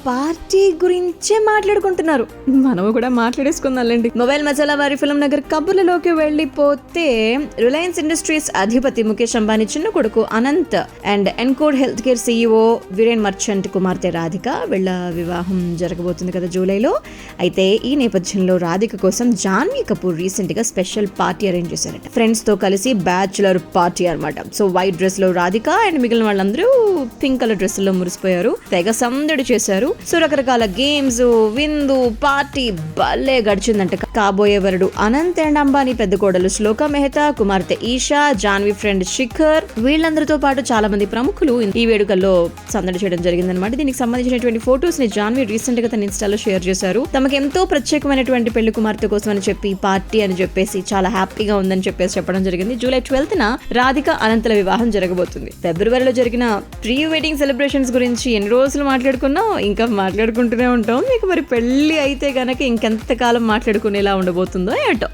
Party గురించే మాట్లాడుకుంటున్నారు. మనము కూడా మాట్లాడేసుకుందాంలేండి. మొబైల్ మసాలా వారి ఫిల్మ్ నగర్ కబుర్లలోకి వెళ్ళిపోతే రిలయన్స్ ఇండస్ట్రీస్ అధిపతి ముఖేష్ అంబానీ చిన్న కొడుకు Anant and encode health care CEO Viren merchant కుమార్తె రాధిక వీళ్ళ వివాహం జరగబోతుంది కదా జూలైలో. అయితే ఈ నేపథ్యంలో రాధిక కోసం జాన్వీ కపూర్ రీసెంట్ గా స్పెషల్ పార్టీ అరేంజ్ చేశారట. ఫ్రెండ్స్ తో కలిసి బ్యాచులర్ పార్టీ అన్నమాట. సో వైట్ డ్రెస్ లో రాధిక అండ్ మిగిలిన వాళ్ళందరూ పింక్ కలర్ డ్రెస్ లో మురిసిపోయారు. తెగ సందడి చేశారు. సో రకరకాల గేమ్స్, విందు, పార్టీ భలే గడిచిందంట. కాబోయే వరుడు అనంత్ అండ్ అంబానీ పెద్ద కోడలు శ్లోక మెహతా, కుమార్తె ఈషా, జాన్వీ ఫ్రెండ్ శిఖర్ వీళ్ళందరితో పాటు చాలా మంది ప్రముఖులు ఈ వేడుకల్లో సందడి చేయడం జరిగిందనమాట. దీనికి సంబంధించినటువంటి ఫొటోస్ ని జాన్వీ రీసెంట్ గా తన ఇన్స్టాలో షేర్ చేశారు. తమకు ఎంతో ప్రత్యేకమైనటువంటి పెళ్లి కుమార్తె కోసం అని చెప్పి పార్టీ అని చెప్పేసి చాలా హ్యాపీగా ఉందని చెప్పేసి చెప్పడం జరిగింది. జూలై 12th రాధిక అనంతల వివాహం జరగబోతుంది. ఫిబ్రవరిలో జరిగిన ప్రీ వెడ్డింగ్ సెలబ్రేషన్స్ గురించి ఎన్ని రోజులు మాట్లాడుకున్నాం, ఇంకా మాట్లాడుకుంటూనే ఉంటాం. మీకు మరి పెళ్లి అయితే గనక ఇంకెంతకాలం మాట్లాడుకునేలా ఉండబోతుందో ఏంటో.